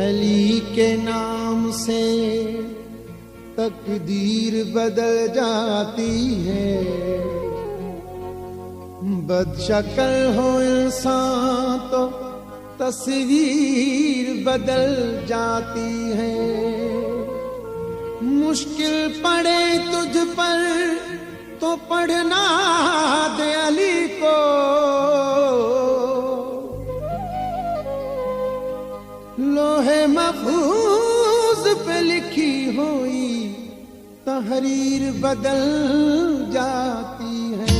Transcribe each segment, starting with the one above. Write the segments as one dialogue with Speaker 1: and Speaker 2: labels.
Speaker 1: अली के नाम से तकदीर बदल जाती है। बदशक्ल हो इंसान तो तस्वीर बदल जाती है। मुश्किल पड़े तुझ पर तो पढ़ना दे अली को, लोहे महफूज पे लिखी हुई तहरीर बदल जाती है।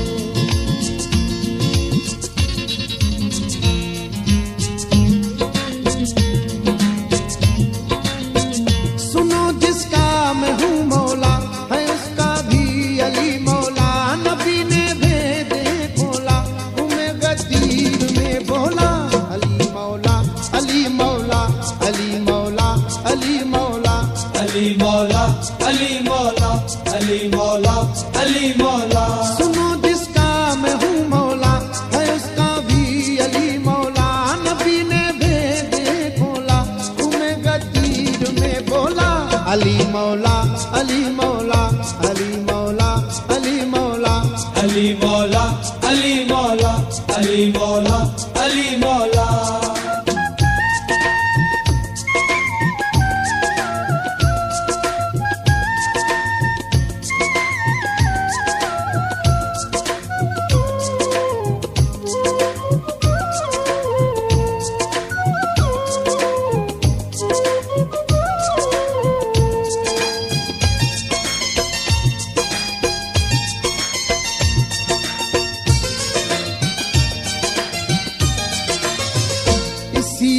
Speaker 1: सुनो जिसका मैं हूँ मौला है उसका भी अली मौला। नबी ने भेद खोला तुम्हें गदीर में बोला। अली मौला अली मौला अली मौला अली मौला
Speaker 2: अली मौला अली मौला अली मौला अली मौला।
Speaker 1: सुनो जिसका मैं हूँ मौला है उसका भी अली मौला। नबी ने भेद खोला तुम्हें गदीर में बोला। अली मौला अली मौला अली मौला अली मौला
Speaker 2: अली मौला अली मौला अली मौला अली मौला।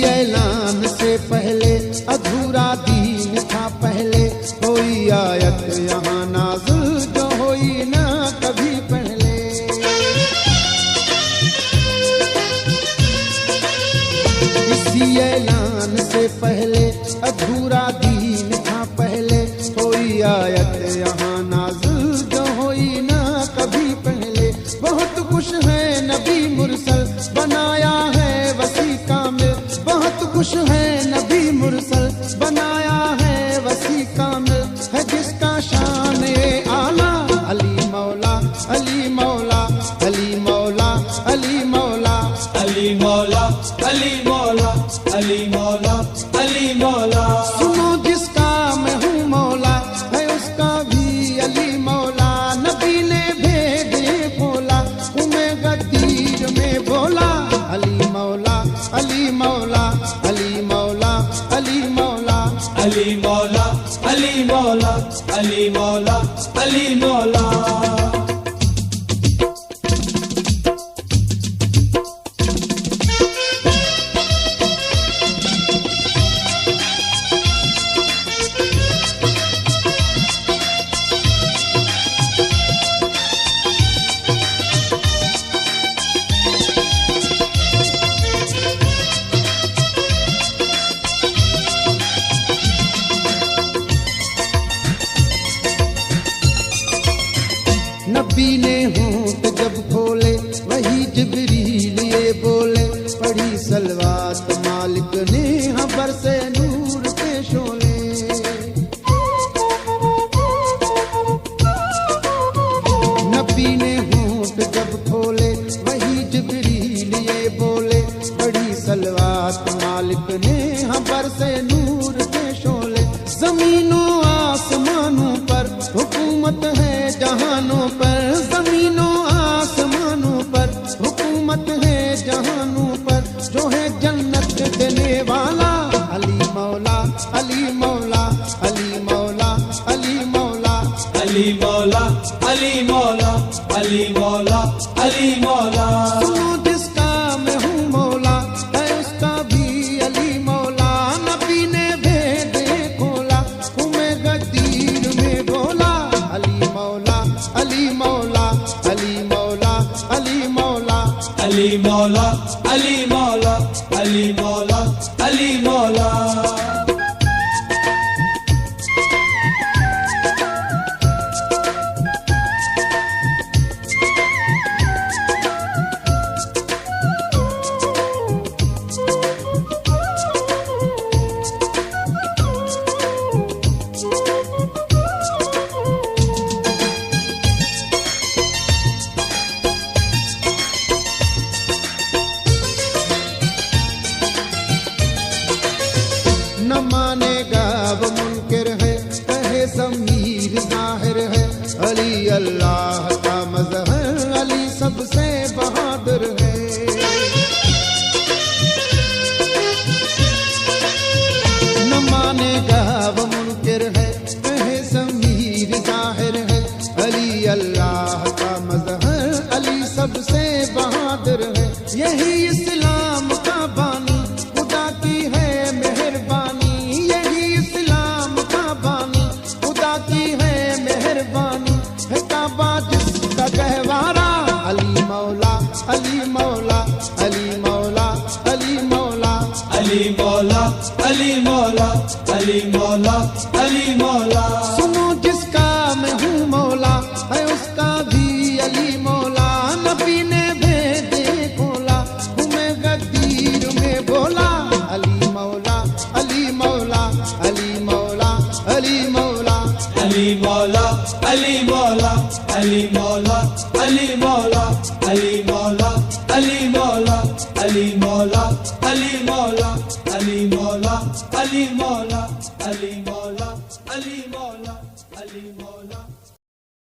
Speaker 1: ऐलान से पहले अधूरा दीन था पहले। कोई आयत यहाँ नाज़िल जो हुई ना कभी पहले। इसी ऐलान से पहले अधूरा दीन था पहले। कोई आयत यहाँ नाज़िल जो हुई ना कभी पहले। बहुत कुछ है नबी मुरसल बनाया है वसी कामिल। बहुत कुछ है नबी मुरसल बनाया है वसी कामिल। है जिसका शान आला अली मौला अली मौला अली मौला अली मौला
Speaker 2: अली मौला अली मौला अली मौला अली मौला।
Speaker 1: सुनो जिसका मैं हूँ मौला है उसका भी अली मौला। नबी ने भेद खोला तुम्हें गदीर में बोला। अली मौला अली मौला अली मौला अली मौला
Speaker 2: अली मौला अली मौला अली मौला अली मौला।
Speaker 1: नबी ने होंठ जब खोले वही जिब्रील ये बोले। पढ़ी सलवात मालिक ने हबर से नूर के शोले। नबी ने होंठ जब खोले वही जिब्रील ये बोले। पढ़ी सलवात मालिक ने हबर से नूर के शोले। जमीनों आसमानों पर हुकूमत है जहानों पर। जमीनों आसमानों पर हुकूमत है जहानों पर। जो है जन्नत देने वाला अली मौला अली मौला अली मौला अली मौला
Speaker 2: अली मौला अली मौला अली मौला अली मौला।
Speaker 1: सुनो जिसका मैं हूँ मौला है उसका भी अली मौला। नबी ने भेद खोला तुम्हें गदीर में बोला। अली मौला अली मौला अली मौला अली मौला
Speaker 2: अली मौला अली मौला अली मौला अली मौला।
Speaker 1: न मानेगा वो मुनकिर है, कहे ज़मीर ज़ाहिर है। अली अल्लाह का मज़हर, अली सबसे बहादुर है। न मानेगा वो मुनकिर है, कहे ज़मीर ज़ाहिर है। अली अल्लाह का मज़हर, अली सबसे बहादुर है। यही इस्लाम का बानी, खुदा की है मेहरबानी। यही इस्लाम का बानी, खुदा की है मेहरबानी। है काबा जिसका गहवारा, अली मौला अली मौला अली मौला अली मौला
Speaker 2: अली मौला अली मौला अली मौला अली मौला।
Speaker 1: सुनो जिसका मैं हूँ मौला, है उसका भी अली मौला। नबी ने भेदे खोला, तुम्हें गदीर में बोला। अली मौला अली मौला अली मौला अली मौला
Speaker 2: अली मौला अली मौला अली मौला अली मौला अली मौला अली मौला अली मौला अली मौला अली मौला अली मौला अली मौला अली मौला।